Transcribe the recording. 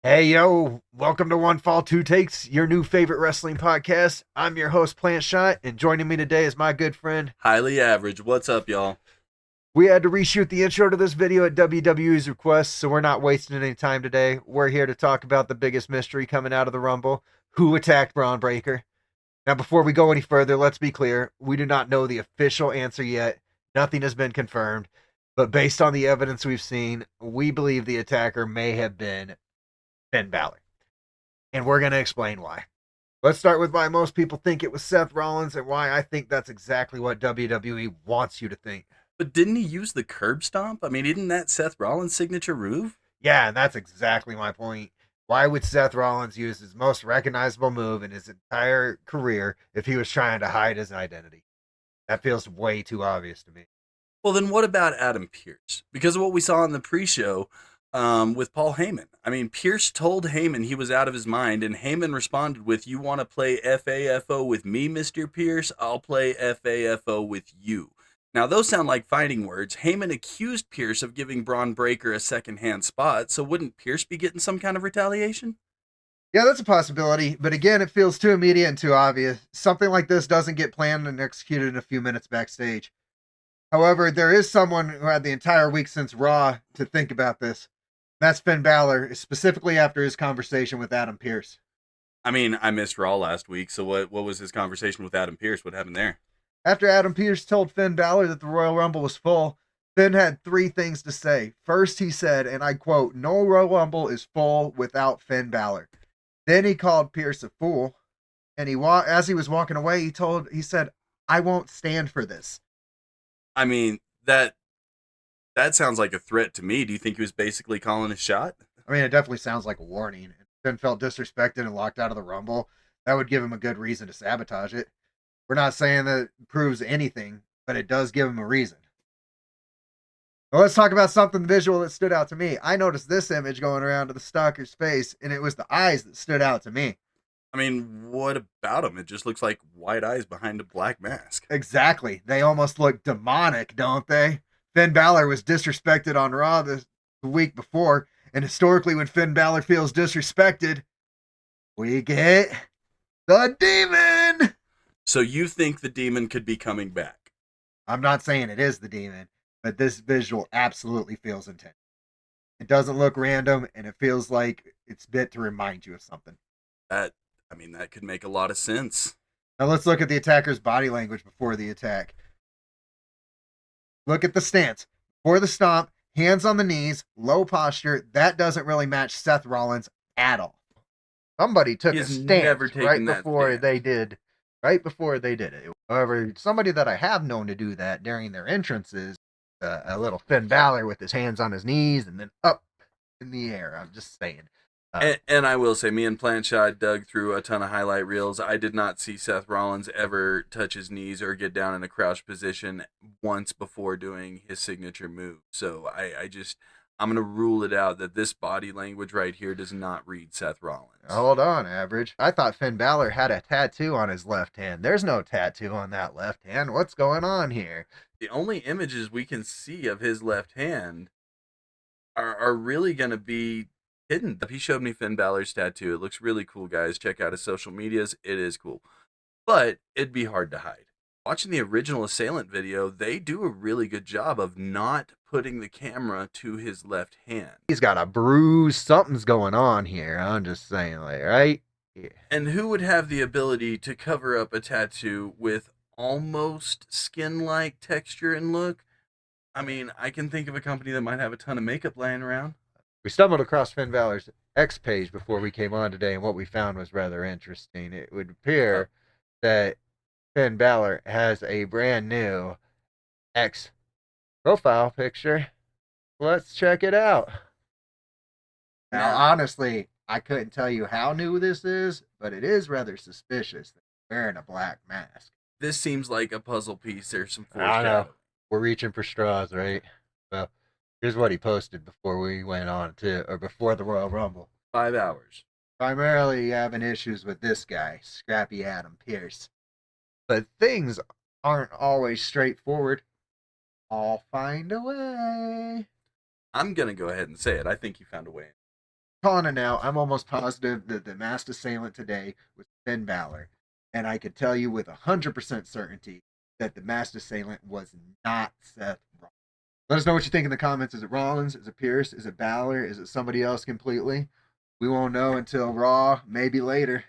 Hey, yo, welcome to One Fall, Two Takes, your new favorite wrestling podcast. I'm your host, Plantshot, and joining me today is my good friend. Highly average. What's up, y'all? We had to reshoot the intro to this video at WWE's request, so we're not wasting any time today. We're here to talk about the biggest mystery coming out of the Rumble: who attacked Braun Breaker? Now, before we go any further, let's be clear. We do not know the official answer yet. Nothing has been confirmed, but based on the evidence we've seen, we believe the attacker may have been Finn Balor. And we're going to explain why. Let's start with why most people think it was Seth Rollins and why I think that's exactly what WWE wants you to think. But didn't he use the curb stomp? I mean, isn't that Seth Rollins' signature move? Yeah, and that's exactly my point. Why would Seth Rollins use his most recognizable move in his entire career if he was trying to hide his identity? That feels way too obvious to me. Well, then what about Adam Pearce? Because of what we saw in the pre-show with Paul Heyman. I mean, Pearce told Heyman he was out of his mind, and Heyman responded with, "You want to play FAFO with me, Mr. Pearce? I'll play FAFO with you." Now, those sound like fighting words. Heyman accused Pearce of giving Braun Breaker a second-hand spot, so wouldn't Pearce be getting some kind of retaliation? Yeah, that's a possibility, but again, it feels too immediate and too obvious. Something like this doesn't get planned and executed in a few minutes backstage. However, there is someone who had the entire week since Raw to think about this. That's Finn Balor, specifically after his conversation with Adam Pearce. I mean, I missed Raw last week, so what was his conversation with Adam Pearce? What happened there? After Adam Pearce told Finn Balor that the Royal Rumble was full, Finn had three things to say. First, he said, and I quote, "No Royal Rumble is full without Finn Balor." Then he called Pearce a fool, and as he was walking away, he said, "I won't stand for this." I mean, that sounds like a threat to me. Do you think he was basically calling a shot? I mean, it definitely sounds like a warning. If Finn felt disrespected and locked out of the Rumble, that would give him a good reason to sabotage it. We're not saying that it proves anything, but it does give him a reason. Well, let's talk about something visual that stood out to me. I noticed this image going around to the stalker's face, and it was the eyes that stood out to me. I mean, what about him? It just looks like white eyes behind a black mask. Exactly. They almost look demonic, don't they? Finn Balor was disrespected on Raw the week before, and historically, when Finn Balor feels disrespected, we get the demon. So you think the demon could be coming back? I'm not saying it is the demon, but this visual absolutely feels intense. It doesn't look random, and it feels like it's meant to remind you of something. That, I mean, that could make a lot of sense. Now let's look at the attacker's body language before the attack. Look at the stance. Before the stomp, hands on the knees, low posture. That doesn't really match Seth Rollins at all. Somebody took a stance right before they did. Right before they did it. However, somebody that I have known to do that during their entrances, a little Finn Balor with his hands on his knees and then up in the air. I'm just saying. And I will say, me and Plantshot dug through a ton of highlight reels. I did not see Seth Rollins ever touch his knees or get down in a crouch position once before doing his signature move. So I'm going to rule it out that this body language right here does not read Seth Rollins. Hold on, Average. I thought Finn Balor had a tattoo on his left hand. There's no tattoo on that left hand. What's going on here? The only images we can see of his left hand are really going to be hidden. He showed me Finn Balor's tattoo. It looks really cool, guys. Check out his social medias. It is cool. But it'd be hard to hide. Watching the original Assailant video, they do a really good job of not putting the camera to his left hand. He's got a bruise. Something's going on here. I'm just saying, like, right? Yeah. And who would have the ability to cover up a tattoo with almost skin-like texture and look? I mean, I can think of a company that might have a ton of makeup laying around. We stumbled across Finn Balor's X page before we came on today, and what we found was rather interesting. It would appear that Finn Balor has a brand new X profile picture. Let's check it out. Now, honestly, I couldn't tell you how new this is, but it is rather suspicious that he's wearing a black mask. This seems like a puzzle piece. There's some foreshadowing. We're reaching for straws, right? Well, here's what he posted before we went on or before the Royal Rumble. 5 hours. Primarily having issues with this guy, Scrappy Adam Pearce. But things aren't always straightforward. I'll find a way. I'm going to go ahead and say it. I think you found a way. calling it now. I'm almost positive that the masked assailant today was Finn Balor, and I could tell you with 100% certainty that the masked assailant was not Seth Rollins. Let us know what you think in the comments. Is it Rollins? Is it Pierce? Is it Balor? Is it somebody else completely? We won't know until Raw, maybe later.